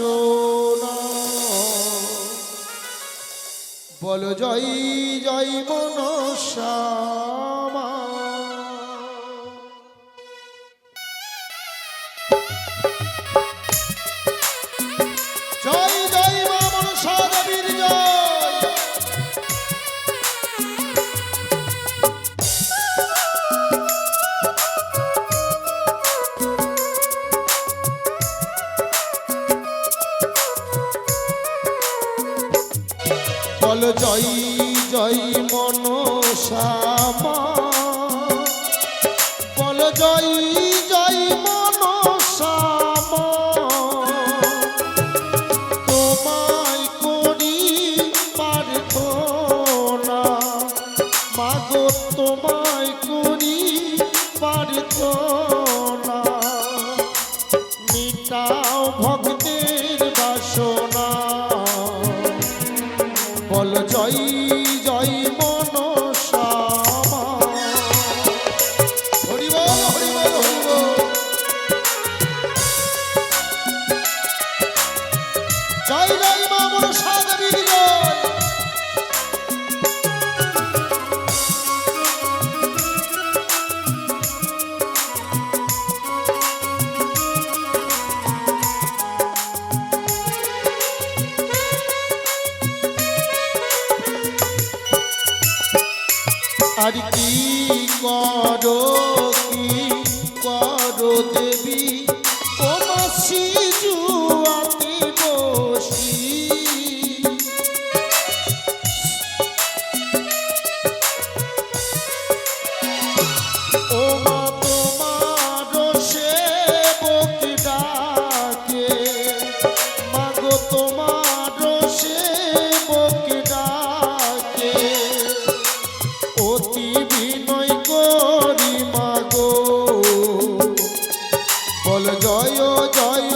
বাসনা। বলো জয় জয় মনসা মা। জয় জয় মা মনসা দেবীর জয়। বলো জয় জয় মনসা মা। বলো জয় জয় মনসা মা। তোমায় করি প্রার্থনা মাগো, তোমায় করি প্রার্থনা। মিটাও ভক্তের বাসনা। বল জয় জয় মনসা মা। হরি বল হরি বল হরি বল। জয় জয় মা মনসা দেবীর জয়। আর কি করো দেবী ও মাসি জুয়াতে বসি। ও মা তোমার সেবক ডাকে মাগো, তোমার সেবক ডাকে। অতি বিনয় করি মাগো। বল জয় জয়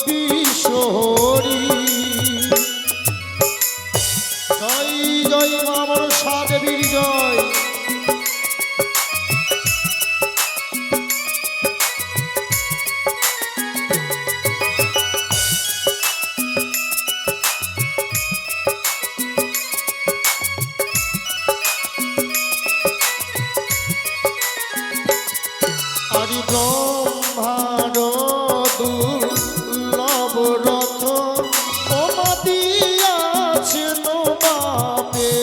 বিশ্বহরি। জয় জয় মা মনসা দেবীর জয়। আরি ব্রহ্মার দুর্লভ রথ ও মা দিয়াছেন বাপে।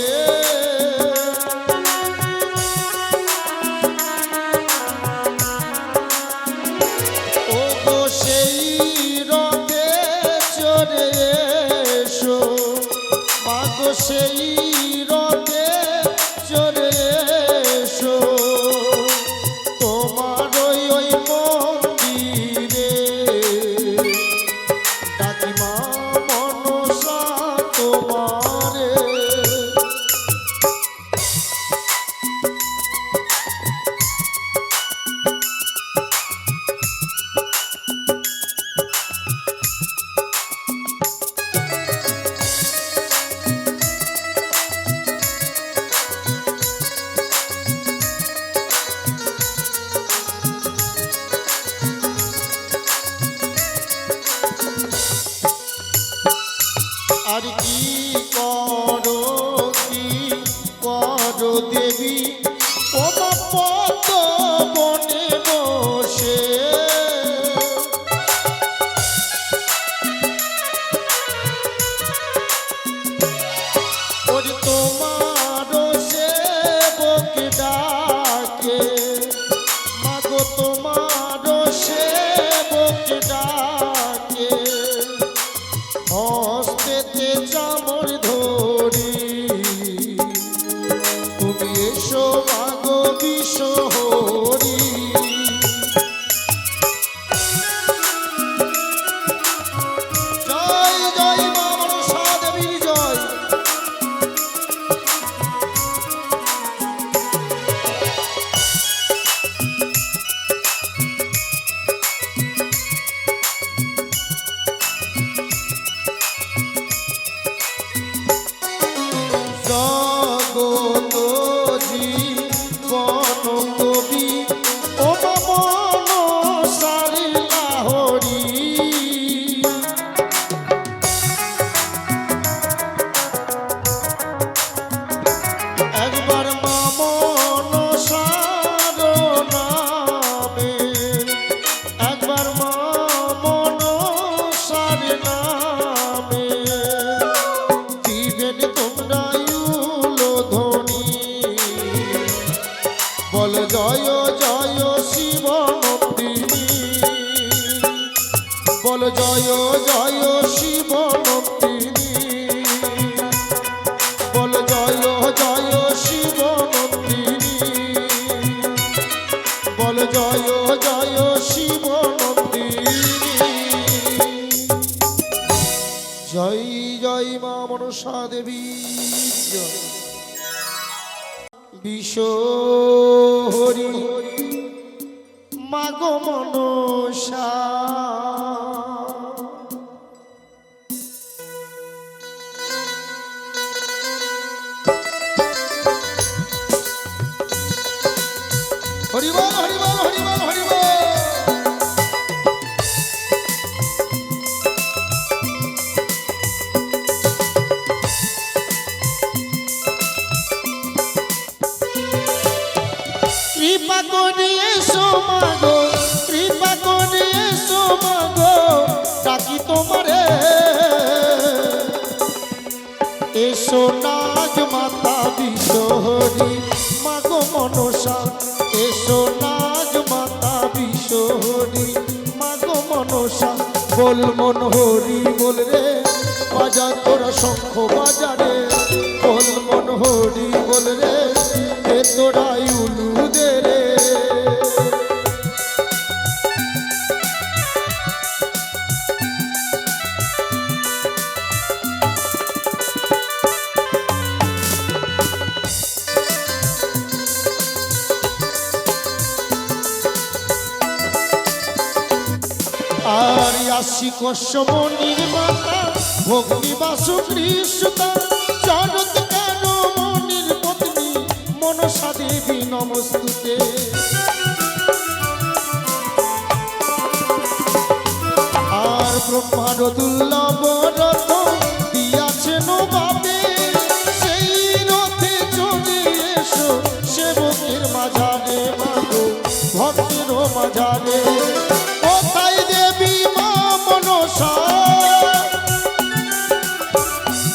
ও গো সেই রথে চড়ে এসো মাগো, সেই রথে চড়ে এসো। তোমার ওই মন্দিরে ডাকি মা মনসা তোমারে। আর কি করো দেবী ও মা পদ্ম বনে বসে। ওরে তোমার সেবক ডাকে মাগো, তোমার সেবক ডাকে। হস্তেতে চামর ধরি তুমি এসো মাগো বিশ্বহরি। জয় জয় মা মনসা দেবীর জয়। জগত জীবন কবি জয় জয় শিব নন্দিনী বল জয় জয় শিব নন্দিনী বল জয় জয় শিব নন্দিনী বল জয় জয় শিব নন্দিনী জয় জয় মা মনসা দেবী জয় বিশ্বহরি মাগো মনসা হরি বল হরি বল হরি বল হরি বল কৃপা করে এসো মাগো কৃপা করে এসো মাগো ডাকি তোমারে এসো নাগ মাতা বিশ্বহরি মাগো মনসা এসো নাগ মাতা বিশ্বহরি মাগো মনসা বল মন হরি বল রে বাজা তোরা শঙ্খ বাজারে বল মন হরি বল রে এ তোরাই উলু দে রে আর আসি কশ্যমণির মাতা ভক্তি বাসু কৃষ্ণ জগৎ কেন মনির পত্নী মনসা দেবী নমস্তুতে আর ব্রহ্মার দুর্লভ রথ দিয়াছেন বাপে সেই রথে চলে এসো সেবকের মাঝারে মাগো ভক্তের মাঝারে কোথায় দেবী মা মনসা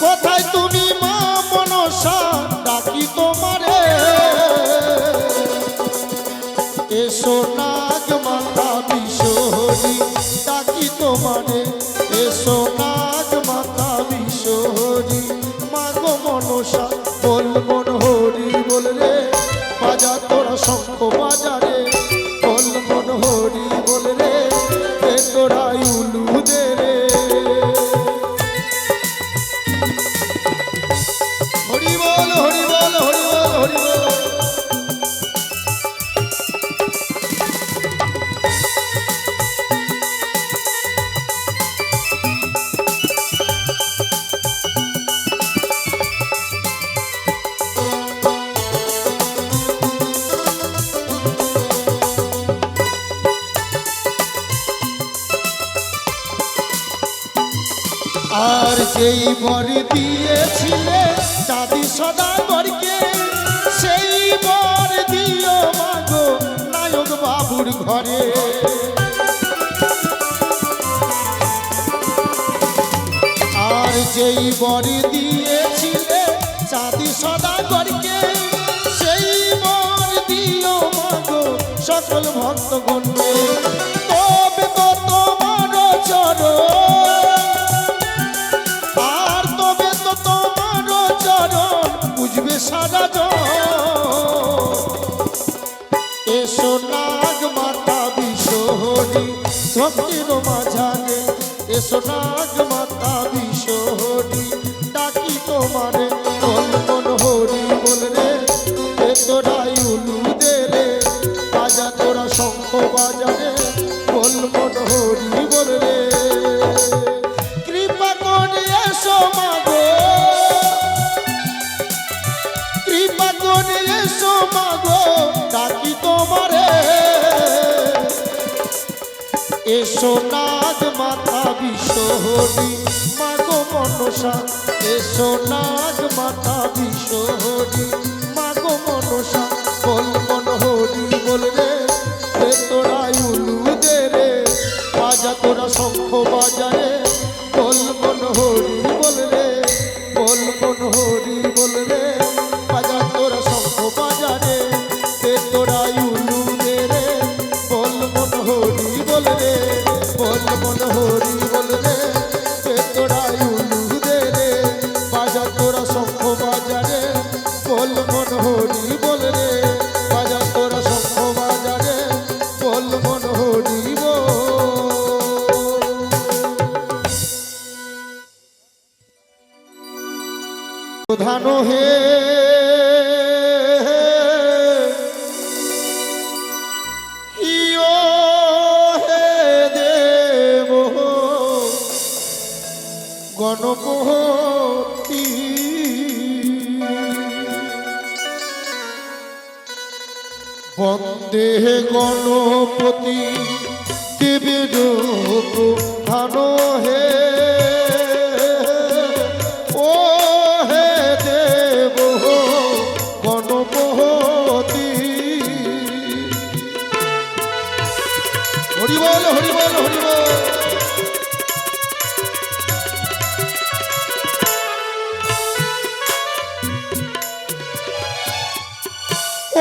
কোথায় তুমি মা মনসা ডাকি তোমারে এসো নাগ মাতা বিশ্বহরি ডাকি তোমারে এসো নাগ মাতা বিশ্বহরি মাগো মনসা বল মন হরি বল রে বাজা তোরা শঙ্খ বাজারে বল মন হরি বল রে এ তোরাই উলু দে রে হরি বল হরি বল হরি বল হরি বল আর যেই বর দিয়েছিলে দাদি সদাগরকে সেই বর দিও মাগো নায়ক বাবুর ঘরে আর যেই বর দিয়েছিলে দাদি সদাগরকে সেই বর দিও মাগো সকল ভক্তগণকে তবে তো তোমার চরণ বুঝবে সারা এসো নাগ মাতা বিশ্বহরি ভক্তের মাঝারে এসো নাগ মাতা বিশ্বহরি ডাকি তোমারে বল মন হরি বল রে এ তোরাই উলু দে রে বাজা তোরা শঙ্খ বাজারে বল মন হরি বল রে কৃপা করে এসো মাগো কৃপা করে এসো মাগো ডাকি তোমারে এসো নাগ মাতা বিশ্বহরি মাগো মনসা এসো নাগ মাতা বিশ্বহরি মাগো মনসা বল মন হরি বল রে এ তোরাই উলু দে রে বাজা তোরা শঙ্খ বাজারে বল মন হরি বল রে বল মন হরি বল রে বাজা তোরা শঙ্খ বাজারে তোরা প্রধান হে ইয়ো হে দেব গণপতি বন্দে গণপতি দেবের প্রধান হে ও হে দেব গণপতি হরি বল হরি বল হরি বল।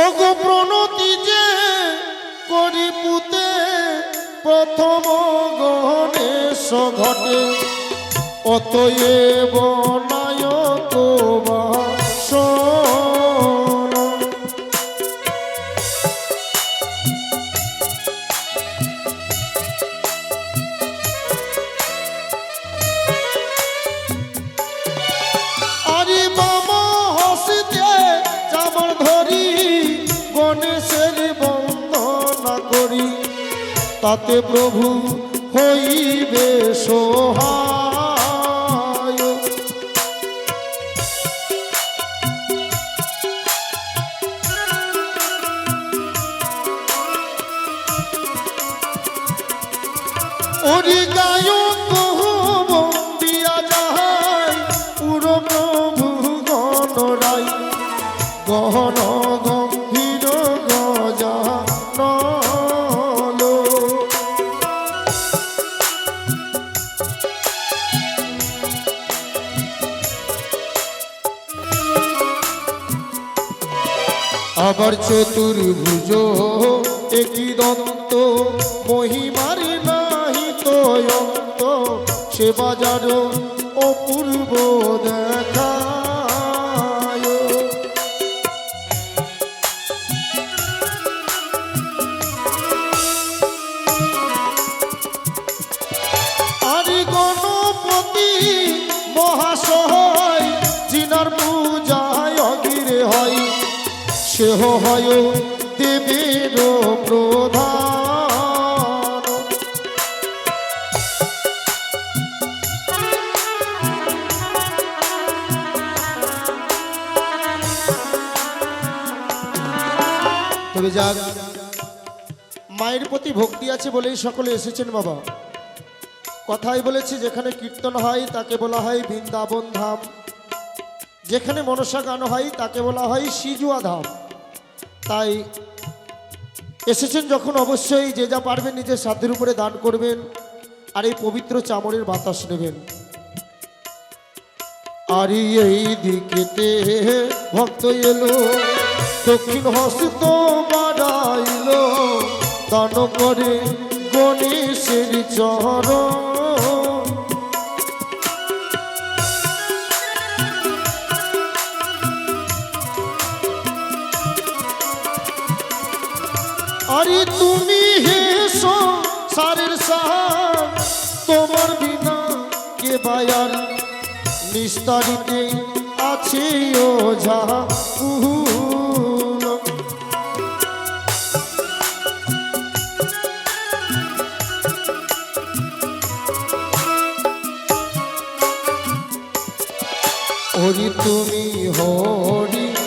ওগো প্রণতি যে করি পুতে প্রথম গণেশ ঘটে অতএব নায়ক বাসন আরে বাবা হসিতে চামর ধরি গণেশের বন্দনা করি তাতে প্রভু হইবে সহায়। ওরি গায়ক বন্দিয়া যাহাই পুরো প্রভু গণরাই গহন গম্ভীর গজানন আবার চতুর্ভুজ একই দন্ত মহিমার নাহি তো অন্ত সে বাজার অপূর্ব দেখায়। আরে গণপতি মহাশয় জিনার পূজায় অগিরে হয় সেহ হয় দেবের প্রধান। তবে যাক মায়ের প্রতি ভক্তি আছে বলেই সকলে এসেছেন বাবা। কথাই বলেছি যেখানে কীর্তন হয় তাকে বলা হয় বৃন্দাবন ধাম, যেখানে মনসা গান হয় তাকে বলা হয় সিজুয়া ধাম। তাই এসেছেন যখন অবশ্যই যে যা পারবেন নিজের সাধ্যের উপরে দান করবেন আর এই পবিত্র চামড়ের বাতাস নেবেন। আর এই দিকেতে ভক্ত এলো দক্ষিণ হস্ত বাড়াইল দান করে গণেশের চরণ। আরে তুমি হে সারের সার তোমার বিনা কে বায়ার নিস্তারিতে আছে ও যা